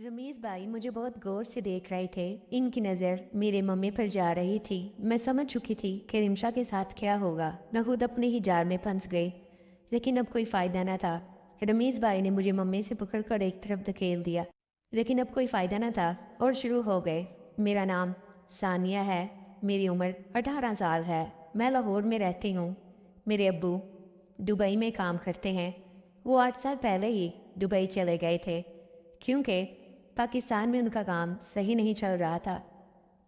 रमीज भाई मुझे बहुत गौर से देख रहे थे। इनकी नज़र मेरे मम्मी पर जा रही थी। मैं समझ चुकी थी कि रिमशा के साथ क्या होगा। मैं खुद अपने ही जाल में फंस गई, लेकिन अब कोई फ़ायदा न था। रमीज भाई ने मुझे मम्मी से पकड़कर एक तरफ धकेल दिया, लेकिन अब कोई फ़ायदा न था और शुरू हो गए। मेरा नाम सानिया है। मेरी उम्र 18 साल है। मैं लाहौर में रहती हूँ। मेरे अब्बू दुबई में काम करते हैं। वो 8 साल पहले ही दुबई चले गए थे, क्योंकि पाकिस्तान में उनका काम सही नहीं चल रहा था।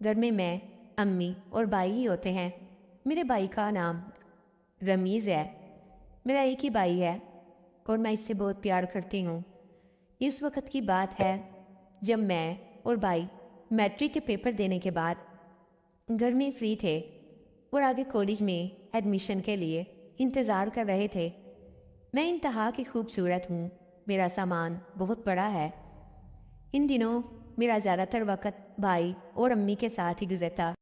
घर में मैं, अम्मी और भाई ही होते हैं। मेरे भाई का नाम रमीज़ है। मेरा एक ही भाई है और मैं इससे बहुत प्यार करती हूँ। इस वक्त की बात है जब मैं और भाई मैट्रिक के पेपर देने के बाद घर में फ्री थे और आगे कॉलेज में एडमिशन के लिए इंतज़ार कर रहे थे। मैं इंतहा की खूबसूरत हूँ। मेरा सामान बहुत बड़ा है। इन दिनों मेरा ज़्यादातर वक्त भाई और अम्मी के साथ ही गुजरता,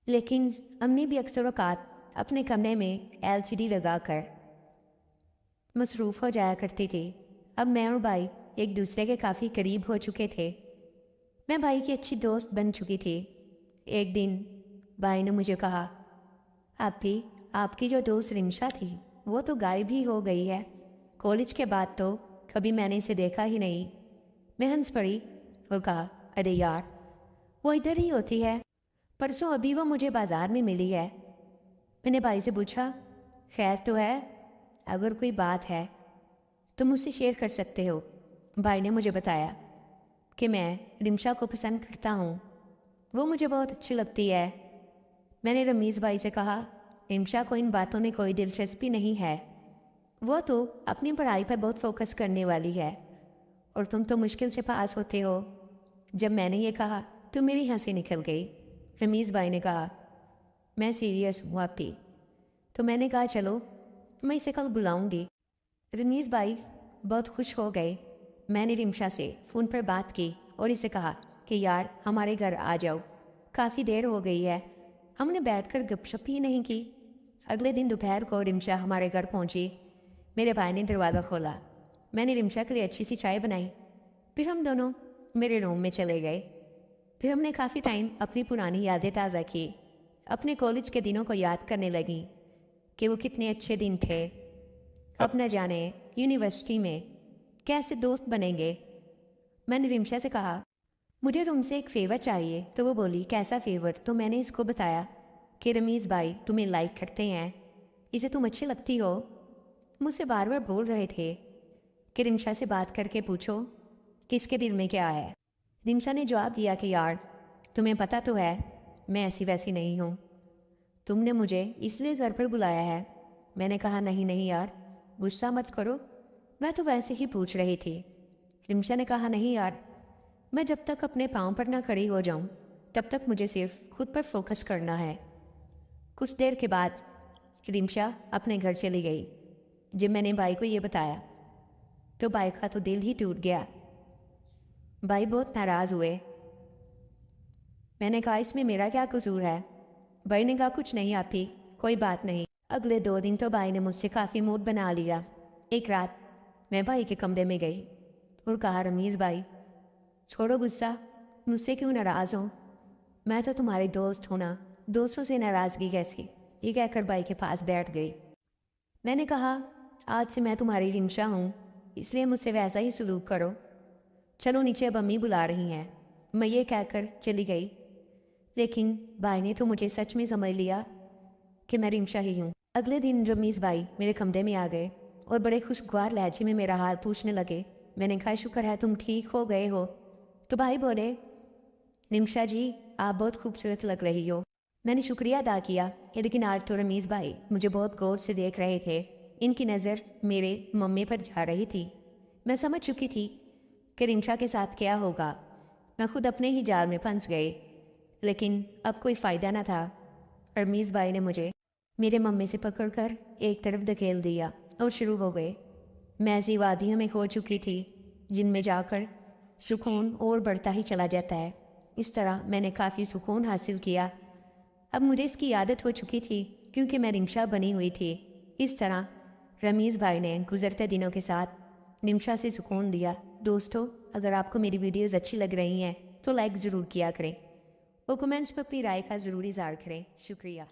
लेकिन अम्मी भी अक्सर औक़ात अपने कमरे में एलसीडी लगाकर मसरूफ़ हो जाया करती थी। अब मैं और भाई एक दूसरे के काफ़ी करीब हो चुके थे। मैं भाई की अच्छी दोस्त बन चुकी थी। एक दिन भाई ने मुझे कहा, "आपी, आपकी जो दोस्त रिमशा थी वो तो गायब ही हो गई है। कॉलेज के बाद तो कभी मैंने इसे देखा ही नहीं।" मैं हंस पड़ी और कहा, "अरे यार, वो इधर ही होती है। परसों अभी वो मुझे बाजार में मिली है।" मैंने भाई से पूछा, "खैर तो है? अगर कोई बात है तो मुझसे शेयर कर सकते हो।" भाई ने मुझे बताया कि मैं रिमशा को पसंद करता हूँ। वो मुझे बहुत अच्छी लगती है। मैंने रमीज़ भाई से कहा, "रिमशा को इन बातों में कोई दिलचस्पी नहीं है। वो तो अपनी पढ़ाई पर बहुत फोकस करने वाली है और तुम तो मुश्किल से पास होते हो।" जब मैंने ये कहा तो मेरी हंसी निकल गई। रमीज़ भाई ने कहा, "मैं सीरियस हूँ आपी।" तो मैंने कहा, "चलो, मैं इसे कल बुलाऊंगी।" रमीज़ भाई बहुत खुश हो गए। मैंने रिमशा से फ़ोन पर बात की और इसे कहा कि यार हमारे घर आ जाओ, काफ़ी देर हो गई है। हमने बैठकर गपशप ही नहीं की। अगले दिन दोपहर को रिमशा हमारे घर पहुंची। मेरे भाई ने दरवाज़ा खोला। मैंने रिमशा के लिए अच्छी सी चाय बनाई। फिर हम दोनों मेरे रूम में चले गए। फिर हमने काफ़ी टाइम अपनी पुरानी यादें ताज़ा की। अपने कॉलेज के दिनों को याद करने लगी कि वो कितने अच्छे दिन थे। अब न जाने यूनिवर्सिटी में कैसे दोस्त बनेंगे। मैंने रिमशा से कहा, "मुझे तुमसे एक फ़ेवर चाहिए।" तो वो बोली, "कैसा फ़ेवर?" तो मैंने इसको बताया कि रमीज़ भाई तुम्हें लाइक करते हैं, इसे तुम अच्छी लगती हो। मुझसे बार बार बोल रहे थे कि रिमशा से बात करके पूछो कि इसके दिल में क्या है। रिमशा ने जवाब दिया कि यार तुम्हें पता तो है मैं ऐसी वैसी नहीं हूँ। तुमने मुझे इसलिए घर पर बुलाया है। मैंने कहा, "नहीं नहीं यार, गुस्सा मत करो, मैं तो वैसे ही पूछ रही थी।" रिमशा ने कहा, "नहीं यार, मैं जब तक अपने पाँव पर ना खड़ी हो जाऊं तब तक मुझे सिर्फ खुद पर फोकस करना है।" कुछ देर के बाद रिमशा अपने घर चली गई। जब मैंने भाई को ये बताया तो भाई का तो दिल ही टूट गया। भाई बहुत नाराज़ हुए। मैंने कहा, "इसमें मेरा क्या कसूर है?" भाई ने कहा, "कुछ नहीं आपी, कोई बात नहीं।" अगले 2 दिन तो भाई ने मुझसे काफ़ी मूड बना लिया। एक रात मैं भाई के कमरे में गई और कहा, "रमीज़ भाई, छोड़ो गुस्सा, मुझसे क्यों नाराज़ हो? मैं तो तुम्हारी दोस्त हूँ ना, दोस्तों से नाराज़गी कैसी?" ये कहकर भाई के पास बैठ गई। मैंने कहा, "आज से मैं तुम्हारी रिमशा हूँ, इसलिए मुझसे वैसा ही सलूक करो। चलो नीचे, अब अम्मी बुला रही हैं।" मैं ये कहकर चली गई, लेकिन भाई ने तो मुझे सच में समझ लिया कि मैं रिमशा ही हूँ। अगले दिन रमीज़ भाई मेरे कमरे में आ गए और बड़े खुशगवार लहजे में मेरा हाल पूछने लगे। मैंने कहा, "शुक्र है तुम ठीक हो गए हो।" तो भाई बोले, "रिमशा जी, आप बहुत खूबसूरत लग रही हो।" मैंने शुक्रिया अदा किया, लेकिन आज तो रमीज़ भाई मुझे बहुत गौर से देख रहे थे। इनकी नज़र मेरे मम्मी पर जा रही थी। मैं समझ चुकी थी कि रिमशा के साथ क्या होगा। मैं खुद अपने ही जाल में फंस गई, लेकिन अब कोई फ़ायदा न था। रमीज़ भाई ने मुझे मेरे मम्मी से पकड़कर एक तरफ धकेल दिया और शुरू हो गए। मैं ऐसी वादियों में खो चुकी थी जिनमें जाकर सुकून और बढ़ता ही चला जाता है। इस तरह मैंने काफ़ी सुकून हासिल किया। अब मुझे इसकी आदत हो चुकी थी क्योंकि मैं रिमशा बनी हुई थी। इस तरह रमीज़ भाई ने गुज़रते दिनों के साथ रिमशा से सुकून दिया। دوستو اگر آپ کو میری ویڈیوز اچھی لگ رہی ہیں تو لائک ضرور کیا کریں اور کمنٹس میں اپنی رائے کا ضرور اظہار کریں. شکریہ.